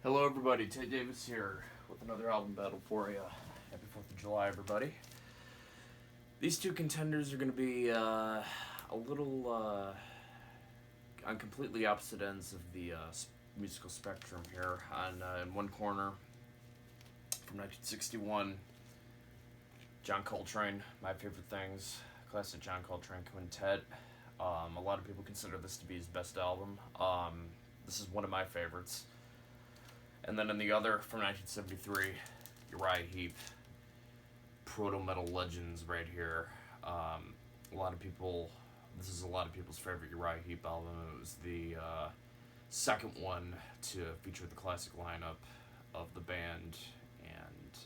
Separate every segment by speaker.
Speaker 1: Hello, everybody. Ted Davis here with another album battle for you. Happy 4th of July, everybody. These two contenders are going to be a little on completely opposite ends of the musical spectrum here. In one corner, from 1961, John Coltrane, My Favorite Things, classic John Coltrane quintet. A lot of people consider this to be his best album. This is one of my favorites. And then in the other, from 1973, Uriah Heep, proto-metal legends right here. This is a lot of people's favorite Uriah Heep album. It was the second one to feature the classic lineup of the band, and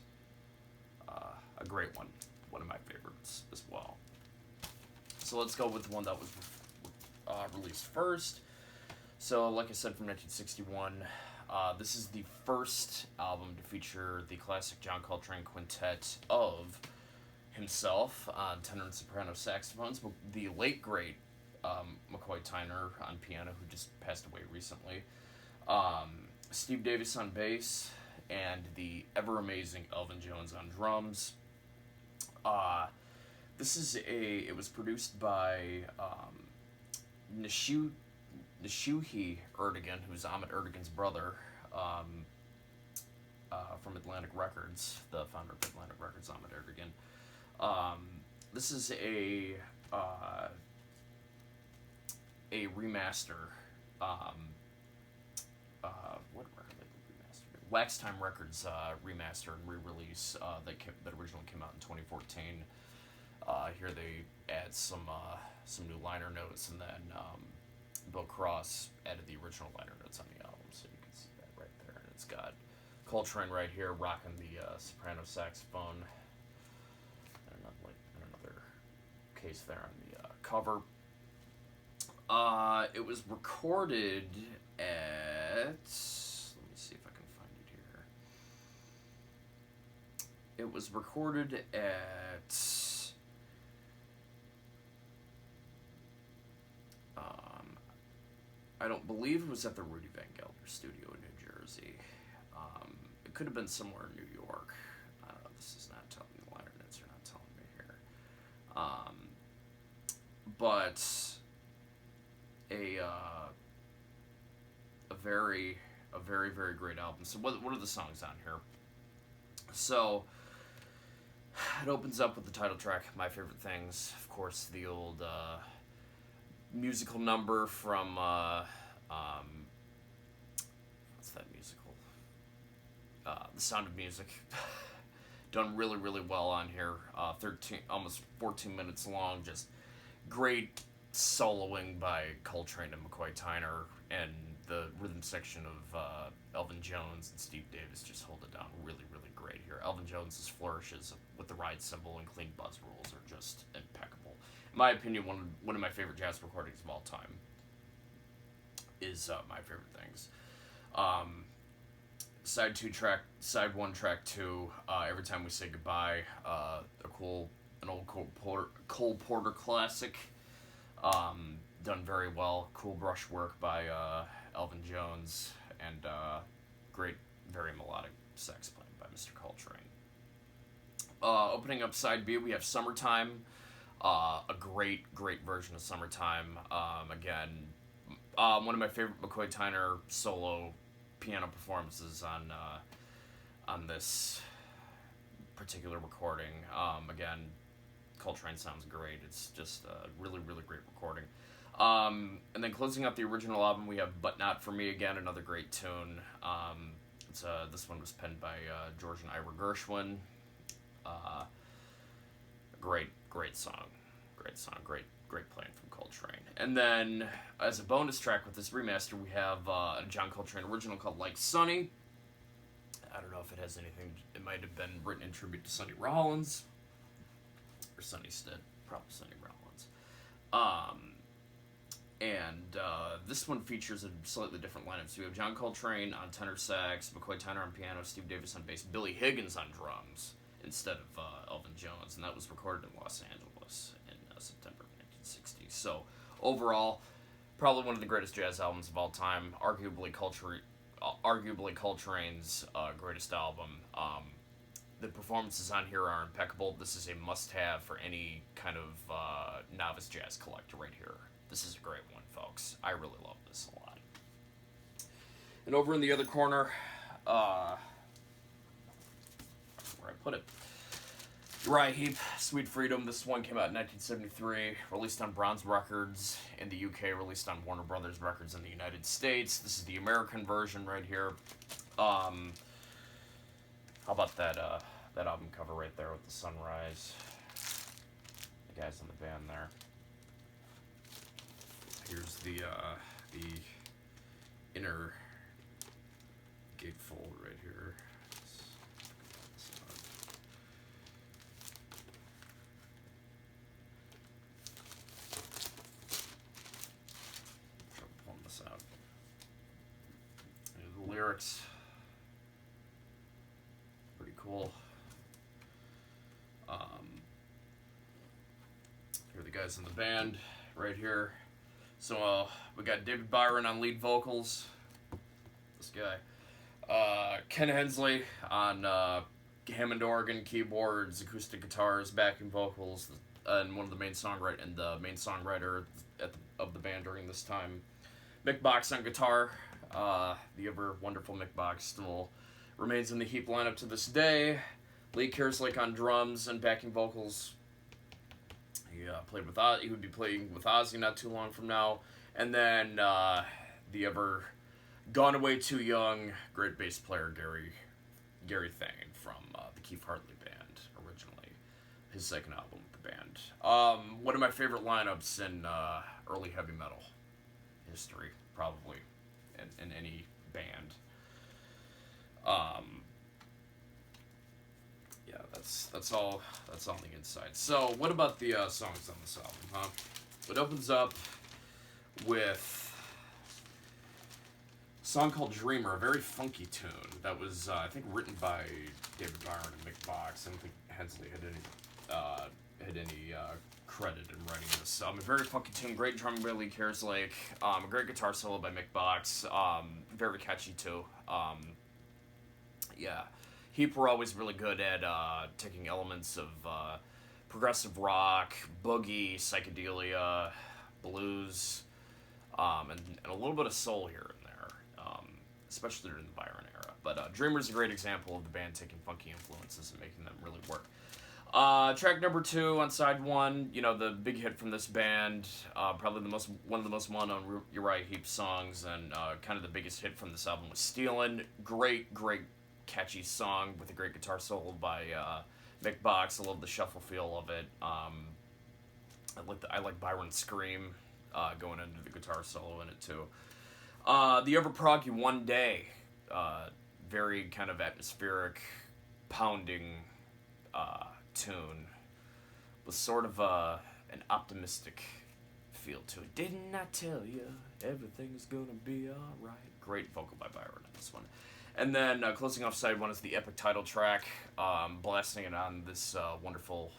Speaker 1: a great one of my favorites as well. So let's go with the one that was released first. So, like I said, from 1961, this is the first album to feature the classic John Coltrane quintet of himself on tenor and soprano saxophones, the late great McCoy Tyner on piano, who just passed away recently, Steve Davis on bass, and the ever-amazing Elvin Jones on drums. It was produced by Nishuhi Erdogan, who's Ahmet Erdogan's brother, from Atlantic Records, the founder of Atlantic Records, Ahmet Erdogan. This is a remaster. What record they remastered? Wax Time Records remaster and re-release that originally came out in 2014. Here they add some new liner notes, and then Bill Cross added the original liner notes on the album, so you can see that right there. And it's got Coltrane right here rocking the soprano saxophone, and another case there on the cover. It was recorded at... Let me see if I can find it here. It was recorded at... I don't believe it was at the Rudy Van Gelder studio in New Jersey. It could have been somewhere in New York. This is not telling me. The liner notes are not telling me here. But a very, very great album. So what are the songs on here? So it opens up with the title track, My Favorite Things. Of course, the old musical number from what's that musical? The Sound of Music. Done really well on here. 14 minutes long. Just great soloing by Coltrane and McCoy Tyner, and the rhythm section of Elvin Jones and Steve Davis just hold it down really great here. Elvin Jones's flourishes with the ride cymbal and clean buzz rolls are just impeccable. In my opinion, one of my favorite jazz recordings of all time is My Favorite Things. Side 1, track 2, Every Time We Say Goodbye, an old Cole Porter classic, done very well. Cool brushwork by Elvin Jones, and great, very melodic sax playing by Mr. Coltrane. Opening up side B, we have Summertime. A great version of Summertime. Again, one of my favorite McCoy Tyner solo piano performances on this particular recording. Again, Coltrane sounds great. It's just a really great recording. And then closing out the original album, we have But Not For Me Again, another great tune. This one was penned by George and Ira Gershwin. Great song. Great playing from Coltrane. And then, as a bonus track with this remaster, we have a John Coltrane original called Like Sonny. I don't know if it has anything... It might have been written in tribute to Sonny Rollins. Or Sonny Stitt. Probably Sonny Rollins. This one features a slightly different lineup. So we have John Coltrane on tenor sax, McCoy Tyner on piano, Steve Davis on bass, Billy Higgins on drums instead of Elvin Jones, and that was recorded in Los Angeles in September of 1960. So overall, probably one of the greatest jazz albums of all time. Arguably arguably Coltrane's greatest album. The performances on here are impeccable. This is a must-have for any kind of novice jazz collector right here. This is a great one, folks. I really love this a lot. And over in the other corner, where I put it, Uriah Heep, Sweet Freedom. This one came out in 1973, released on Bronze Records in the UK, released on Warner Brothers Records in the United States. This is the American version right here. How about that album cover right there with the sunrise? The guys in the band there. Here's the inner gatefold right here. Try pulling this out. And the lyrics. Pretty cool. Here are the guys in the band right here. So we got David Byron on lead vocals. This guy. Ken Hensley on Hammond organ, keyboards, acoustic guitars, backing vocals, and the main songwriter of the band during this time. Mick Box on guitar. The ever wonderful Mick Box still remains in the Heep lineup to this day. Lee Kerslake on drums and backing vocals. He would be playing with Ozzy not too long from now. And then the ever gone away too young great bass player Gary Thane from the Keith Hartley band originally, his second album with the band. One of my favorite lineups in early heavy metal history, probably in any band. Yeah, that's all on the inside. So, what about the songs on this album, huh? It opens up with a song called Dreamer, a very funky tune that was, I think, written by David Byron and Mick Box. I don't think Hensley had any credit in writing this. A very funky tune, great drumming by Lee Kerslake, a great guitar solo by Mick Box, very catchy too. Yeah. Heep were always really good at taking elements of progressive rock, boogie, psychedelia, blues, and a little bit of soul here and there, especially during the Byron era. But Dreamer's a great example of the band taking funky influences and making them really work. Track number 2 on side 1, the big hit from this band, probably one of the most well-known Uriah Heep songs, and kind of the biggest hit from this album was Stealin'. Great catchy song with a great guitar solo by Mick Box. I love the shuffle feel of it. I like Byron's scream going into the guitar solo in it too. The Ever Prog You One Day, very kind of atmospheric, pounding tune with sort of an optimistic feel to it. Didn't I tell you everything's gonna be alright? Great vocal by Byron in this one. And then closing off side 1 is the epic title track, blasting it on this wonderful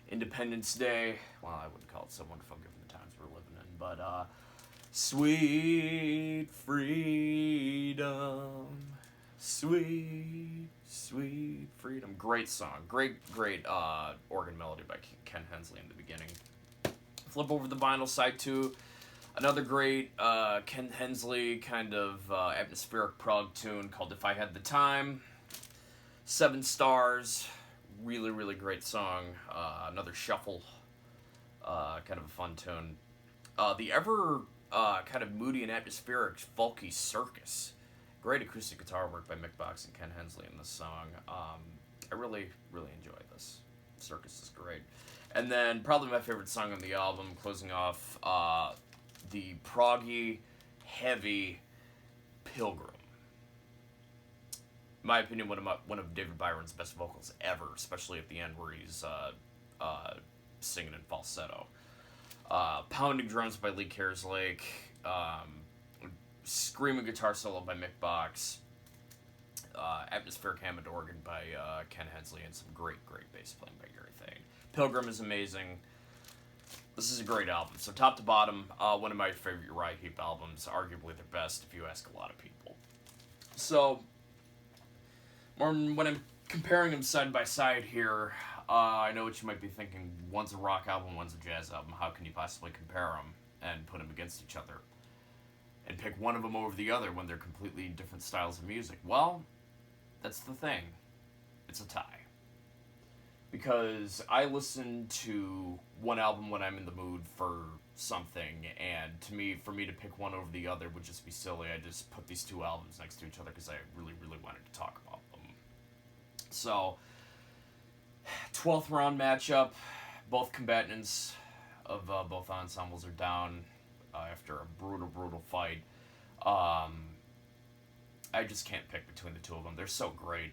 Speaker 1: Independence Day. Well, I wouldn't call it so wonderful given the times we're living in, but sweet freedom, sweet freedom. Great song, great organ melody by Ken Hensley in the beginning. Flip over the vinyl, side 2. Another great Ken Hensley kind of atmospheric prog tune called If I Had the Time. 7 stars. Really great song. Another shuffle. Kind of a fun tune. The ever kind of moody and atmospheric folky Circus. Great acoustic guitar work by Mick Box and Ken Hensley in this song. I really enjoy this. Circus is great. And then probably my favorite song on the album, closing off the proggy, heavy Pilgrim. In my opinion, one of David Byron's best vocals ever, especially at the end where he's singing in falsetto. Pounding drums by Lee Kerslake, screaming guitar solo by Mick Box, atmospheric Hammond organ by Ken Hensley, and some great bass playing by Gary Thane. Pilgrim is amazing. This is a great album. So top to bottom, one of my favorite Uriah Heep albums, arguably the best if you ask a lot of people. So, when I'm comparing them side by side here, I know what you might be thinking. One's a rock album, one's a jazz album. How can you possibly compare them and put them against each other? And pick one of them over the other when they're completely different styles of music? Well, that's the thing. It's a tie. Because I listen to one album when I'm in the mood for something, and for me to pick one over the other would just be silly. I just put these two albums next to each other because I really, really wanted to talk about them. So, 12th round matchup. Both combatants of both ensembles are down after a brutal, brutal fight. I just can't pick between the two of them. They're so great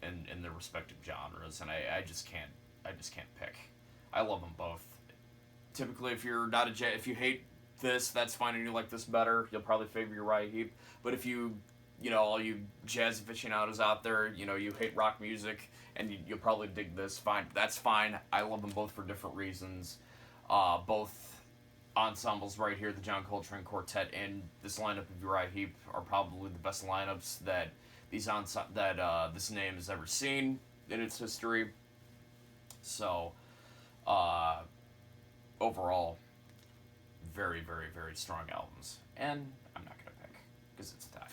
Speaker 1: in their respective genres, and I just can't pick. I love them both. Typically, if you're not if you hate this, that's fine, and you like this better, you'll probably favor Uriah Heep. But if you all you jazz aficionados out there, you hate rock music, and you'll probably dig this. Fine, that's fine. I love them both for different reasons. Both ensembles right here, the John Coltrane Quartet and this lineup of Uriah Heep, are probably the best lineups that this name has ever seen in its history. So, overall, very, very, very strong albums. And I'm not going to pick, because it's a tie.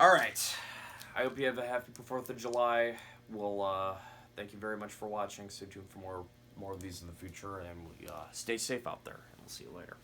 Speaker 1: Alright. I hope you have a happy 4th of July. We'll, thank you very much for watching. Stay tuned for more of these in the future. And we stay safe out there. And we'll see you later.